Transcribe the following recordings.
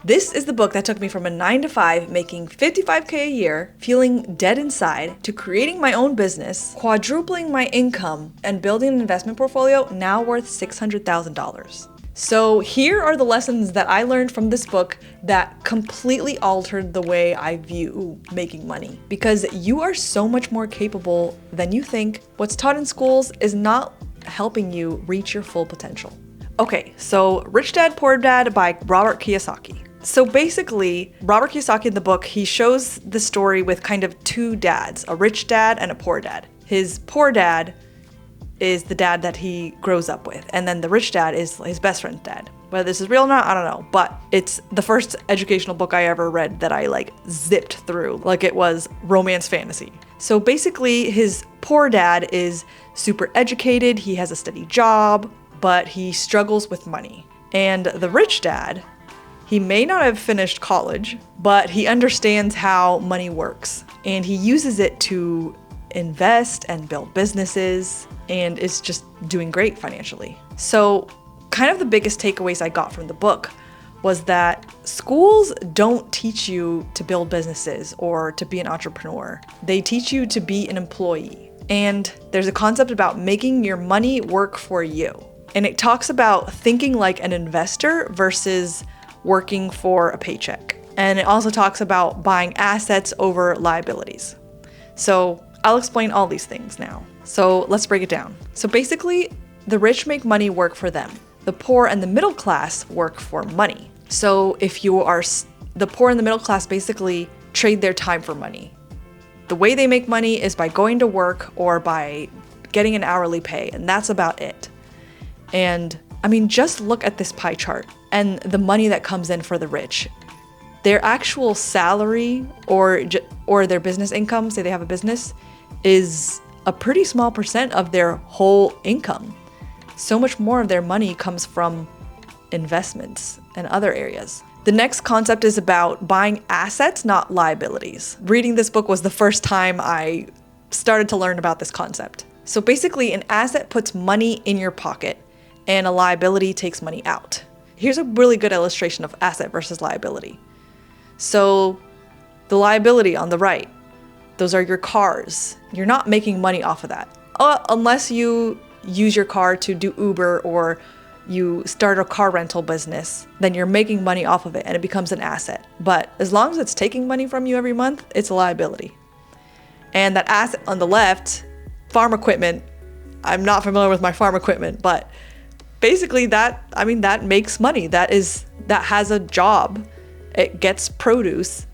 This is the book that took me from a 9-to-5 making $55K a year, feeling dead inside, to creating my own business, quadrupling my income, and building an investment portfolio now worth $600,000. So here are the lessons that I learned from this book that completely altered the way I view making money. Because you are so much more capable than you think. What's taught in schools is not helping you reach your full potential. Okay, so Rich Dad, Poor Dad by Robert Kiyosaki. So basically, Robert Kiyosaki in the book, he shows the story with kind of two dads, a rich dad and a poor dad. His poor dad is the dad that he grows up with, and then the rich dad is his best friend's dad. Whether this is real or not, I don't know, but it's the first educational book I ever read that I zipped through like it was romance fantasy. So basically, his poor dad is super educated, he has a steady job, but he struggles with money. And the rich dad, he may not have finished college, but he understands how money works, and he uses it to invest and build businesses, and is just doing great financially. So kind of the biggest takeaways I got from the book was that schools don't teach you to build businesses or to be an entrepreneur. They teach you to be an employee. And there's a concept about making your money work for you. And it talks about thinking like an investor versus working for a paycheck. And it also talks about buying assets over liabilities. So I'll explain all these things now. So let's break it down. So basically, the rich make money work for them. The poor and the middle class work for money. So if you are, the poor and the middle class basically trade their time for money. The way they make money is by going to work or by getting an hourly pay, and that's about it. And I mean, just look at this pie chart and the money that comes in for the rich. Their actual salary or their business income, say they have a business, is a pretty small percent of their whole income. So much more of their money comes from investments and other areas. The next concept is about buying assets, not liabilities. Reading this book was the first time I started to learn about this concept. So basically, an asset puts money in your pocket, and a liability takes money out. Here's a really good illustration of asset versus liability. So the liability on the right, those are your cars. You're not making money off of that. Unless you use your car to do Uber or you start a car rental business, then you're making money off of it and it becomes an asset. But as long as it's taking money from you every month, it's a liability. And that asset on the left, farm equipment, I'm not familiar with my farm equipment, but basically that makes money. That has a job. It gets produce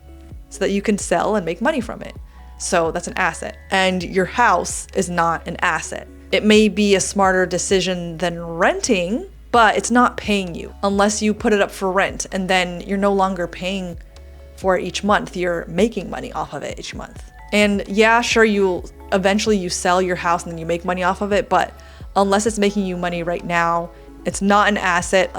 so that you can sell and make money from it. So that's an asset. And your house is not an asset. It may be a smarter decision than renting, but it's not paying you unless you put it up for rent, and then you're no longer paying for it each month. You're making money off of it each month. And yeah, sure, you sell your house and then you make money off of it, but unless it's making you money right now, it's not an asset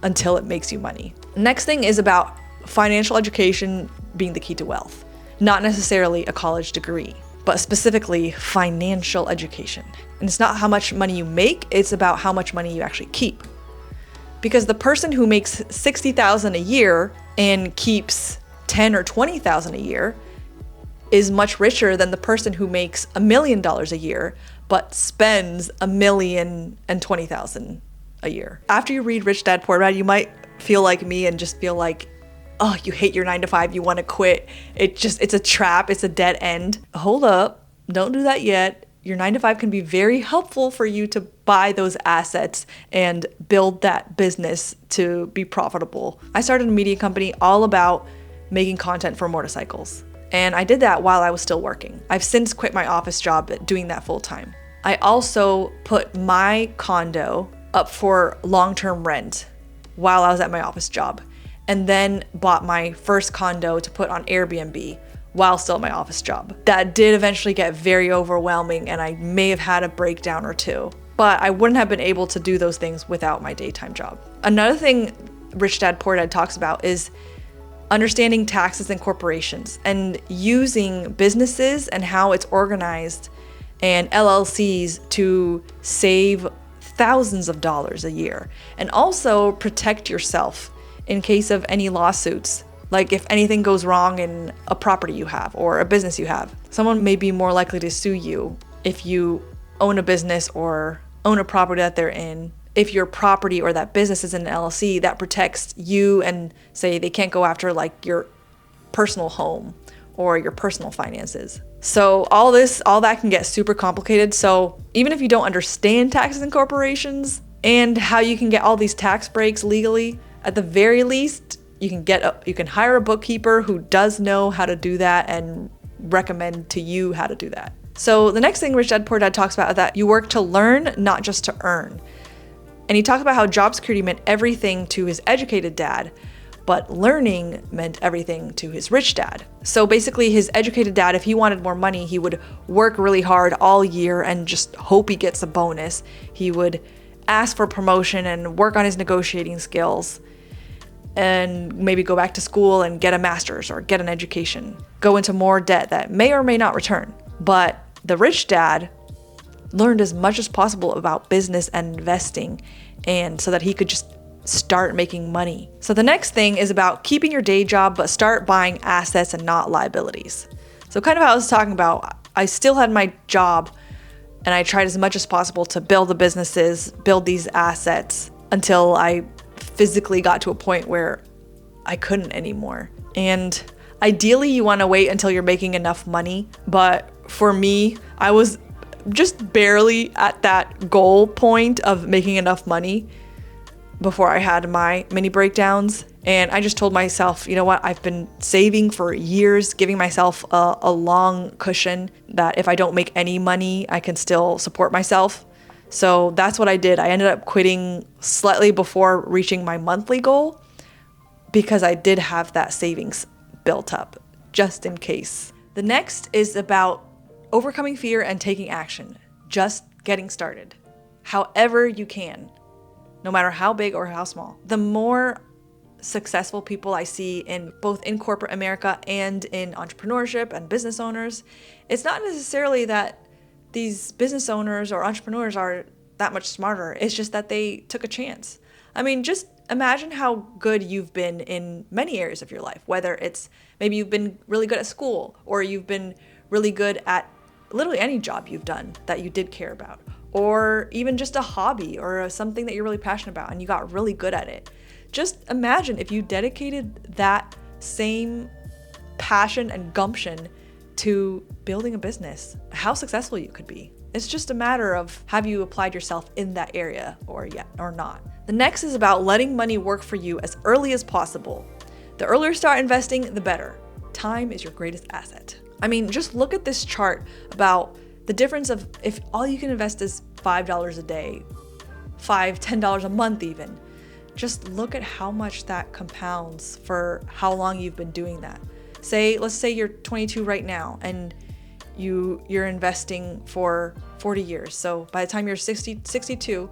until it makes you money. Next thing is about financial education being the key to wealth. Not necessarily a college degree, but specifically financial education. And it's not how much money you make, it's about how much money you actually keep. Because the person who makes $60,000 a year and keeps $10,000 or $20,000 a year is much richer than the person who makes $1 million a year but spends $1,020,000 a year. After you read Rich Dad, Poor Dad, you might feel like me and just feel like, oh, you hate your 9-to-5, you want to quit. It's a trap, it's a dead end. Hold up, don't do that yet. Your 9-to-5 can be very helpful for you to buy those assets and build that business to be profitable. I started a media company all about making content for motorcycles. And I did that while I was still working. I've since quit my office job doing that full time. I also put my condo up for long-term rent while I was at my office job, and then bought my first condo to put on Airbnb while still at my office job. That did eventually get very overwhelming, and I may have had a breakdown or two, but I wouldn't have been able to do those things without my daytime job. Another thing Rich Dad, Poor Dad talks about is understanding taxes and corporations and using businesses and how it's organized and LLCs to save thousands of dollars a year, and also protect yourself in case of any lawsuits. Like if anything goes wrong in a property you have or a business you have, someone may be more likely to sue you if you own a business or own a property that they're in. If your property or that business is in an LLC, that protects you, and say they can't go after like your personal home or your personal finances. So all that can get super complicated. So even if you don't understand taxes and corporations and how you can get all these tax breaks legally, at the very least, you can hire a bookkeeper who does know how to do that and recommend to you how to do that. So the next thing Rich Dad Poor Dad talks about is that you work to learn, not just to earn. And he talks about how job security meant everything to his educated dad, but learning meant everything to his rich dad. So basically his educated dad, if he wanted more money, he would work really hard all year and just hope he gets a bonus. He would ask for promotion and work on his negotiating skills and maybe go back to school and get a master's or get an education, go into more debt that may or may not return. But the rich dad learned as much as possible about business and investing, and so that he could just start making money. So the next thing is about keeping your day job, but start buying assets and not liabilities. So kind of how I was talking about, I still had my job and I tried as much as possible to build the businesses, build these assets until I physically got to a point where I couldn't anymore. And ideally you want to wait until you're making enough money. But for me, I was just barely at that goal point of making enough money before I had my mini breakdowns. And I just told myself, you know what, I've been saving for years, giving myself a long cushion that if I don't make any money, I can still support myself. So that's what I did. I ended up quitting slightly before reaching my monthly goal because I did have that savings built up just in case. The next is about overcoming fear and taking action, just getting started, however you can, no matter how big or how small. The more successful people I see in both in corporate America and in entrepreneurship and business owners, it's not necessarily that these business owners or entrepreneurs are that much smarter. It's just that they took a chance. I mean, just imagine how good you've been in many areas of your life, whether it's maybe you've been really good at school or you've been really good at literally any job you've done that you did care about, or even just a hobby or something that you're really passionate about and you got really good at it. Just imagine if you dedicated that same passion and gumption to building a business, how successful you could be. It's just a matter of have you applied yourself in that area or not. The next is about letting money work for you as early as possible. The earlier you start investing, the better. Time is your greatest asset. I mean, just look at this chart about the difference of if all you can invest is $5 a day, $5, $10 a month even. Just look at how much that compounds for how long you've been doing that. Let's say you're 22 right now and you're investing for 40 years. So by the time you're 62,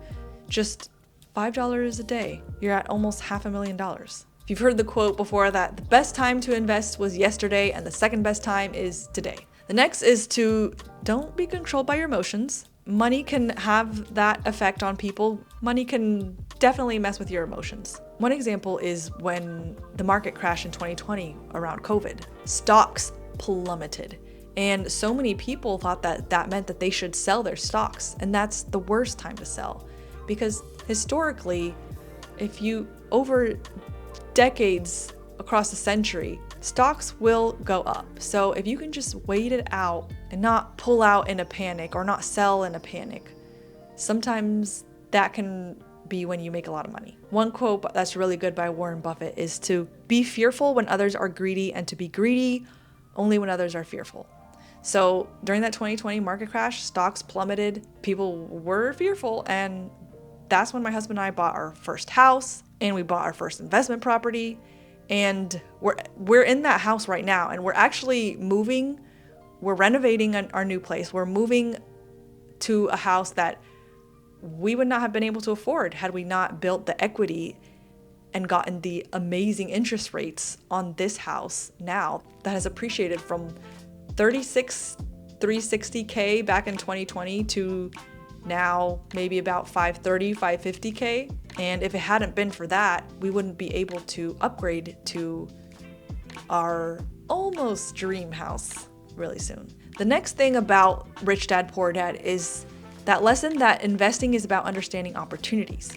just $5 a day, you're at almost $500,000. If you've heard the quote before that the best time to invest was yesterday and the second best time is today. The next is to don't be controlled by your emotions. Money can have that effect on people. Money can definitely mess with your emotions. One example is when the market crashed in 2020 around COVID. Stocks plummeted. And so many people thought that meant that they should sell their stocks. And that's the worst time to sell. Because historically, if you over decades across the century, stocks will go up. So if you can just wait it out and not pull out in a panic or not sell in a panic, sometimes that can be when you make a lot of money. One quote that's really good by Warren Buffett is to be fearful when others are greedy and to be greedy only when others are fearful. So during that 2020 market crash, stocks plummeted, people were fearful, and that's when my husband and I bought our first house and we bought our first investment property, and we're in that house right now, and we're actually moving. We're renovating our new place. We're moving to a house that we would not have been able to afford had we not built the equity and gotten the amazing interest rates on this house now that has appreciated from $360K back in 2020 to now maybe about $530, $550K. And if it hadn't been for that, we wouldn't be able to upgrade to our almost dream house really soon. The next thing about Rich Dad Poor Dad is that lesson that investing is about understanding opportunities.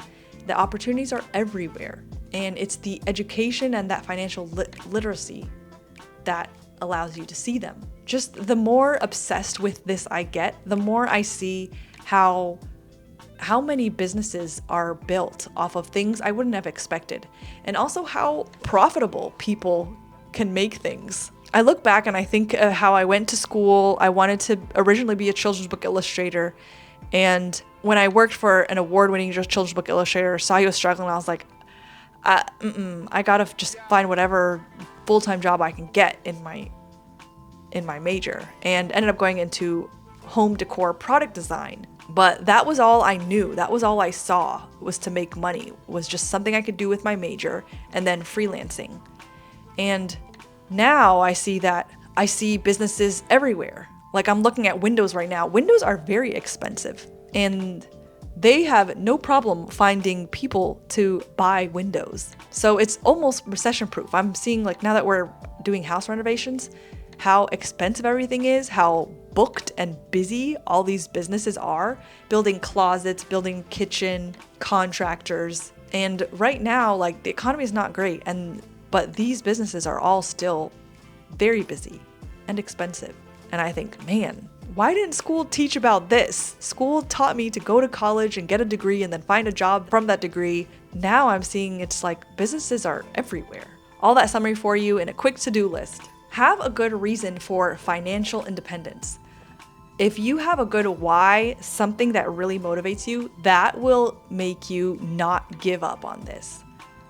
The opportunities are everywhere, and it's the education and that financial literacy that allows you to see them. Just the more obsessed with this I get, the more I see how many businesses are built off of things I wouldn't have expected, and also how profitable people can make things. I look back and I think how I went to school. I wanted to originally be a children's book illustrator, and when I worked for an award-winning children's book illustrator, saw he was struggling, I was like, I gotta just find whatever full-time job I can get in my major, and ended up going into home decor product design. But that was all I knew. That was all I saw, was to make money, was just something I could do with my major and then freelancing. And now I see businesses everywhere. Like, I'm looking at windows right now. Windows are very expensive, and they have no problem finding people to buy windows. So it's almost recession proof. I'm seeing, like, now that we're doing house renovations, how expensive everything is, how booked and busy all these businesses are, building closets, building kitchen, contractors. And right now, like, the economy is not great, but these businesses are all still very busy and expensive. And I think, man, why didn't school teach about this? School taught me to go to college and get a degree and then find a job from that degree. Now I'm seeing it's like businesses are everywhere. All that summary for you in a quick to-do list. Have a good reason for financial independence. If you have a good why, something that really motivates you, that will make you not give up on this.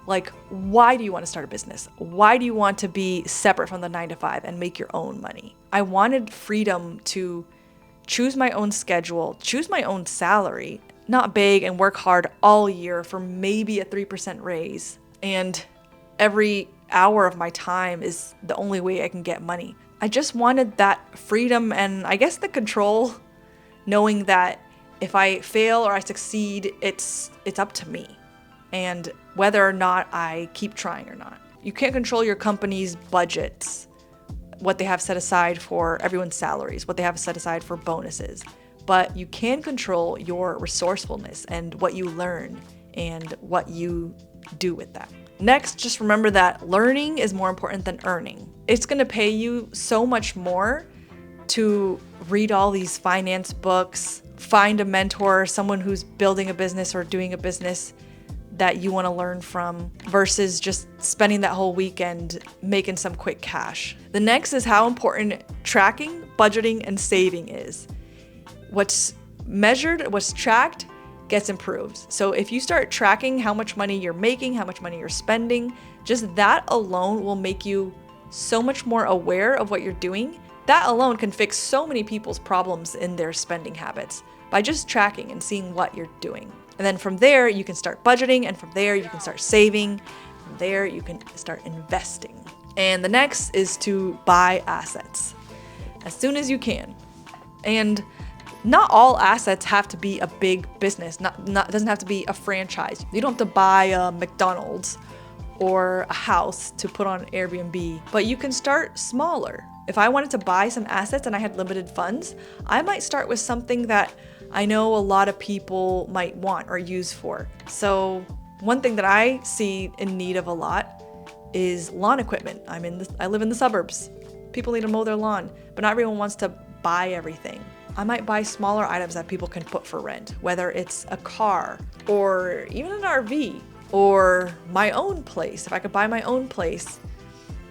Like, why do you want to start a business? Why do you want to be separate from the 9-to-5 and make your own money? I wanted freedom to choose my own schedule, choose my own salary, not beg and work hard all year for maybe a 3% raise. And every hour of my time is the only way I can get money. I just wanted that freedom and I guess the control, knowing that if I fail or I succeed, it's up to me, and whether or not I keep trying or not. You can't control your company's budgets, what they have set aside for everyone's salaries, what they have set aside for bonuses, but you can control your resourcefulness and what you learn and what you do with that. Next, just remember that learning is more important than earning. It's going to pay you so much more to read all these finance books, find a mentor, someone who's building a business or doing a business that you want to learn from, versus just spending that whole weekend making some quick cash. The next is how important tracking, budgeting, and saving is. What's measured, what's tracked, gets improved. So if you start tracking how much money you're making, how much money you're spending, just that alone will make you so much more aware of what you're doing. That alone can fix so many people's problems in their spending habits by just tracking and seeing what you're doing. And then from there, you can start budgeting, and from there, you can start saving. From there, you can start investing. And the next is to buy assets as soon as you can. And not all assets have to be a big business. It doesn't have to be a franchise. You don't have to buy a McDonald's or a house to put on Airbnb, but you can start smaller. If I wanted to buy some assets and I had limited funds, I might start with something that I know a lot of people might want or use for. So one thing that I see in need of a lot is lawn equipment. I live in the suburbs. People need to mow their lawn, but not everyone wants to buy everything. I might buy smaller items that people can put for rent, whether it's a car or even an RV or my own place. If I could buy my own place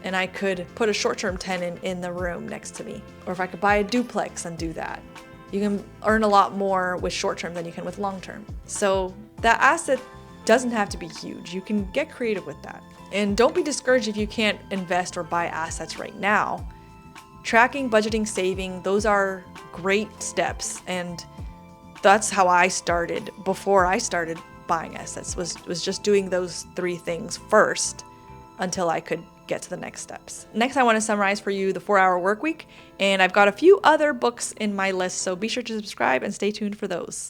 and I could put a short-term tenant in the room next to me, or if I could buy a duplex and do that. You can earn a lot more with short-term than you can with long-term. So that asset doesn't have to be huge. You can get creative with that. And don't be discouraged if you can't invest or buy assets right now. Tracking, budgeting, saving, those are great steps. And that's how I started before I started buying assets, was just doing those 3 things first until I could get to the next steps. Next, I want to summarize for you the 4-Hour Workweek, and I've got a few other books in my list, so be sure to subscribe and stay tuned for those.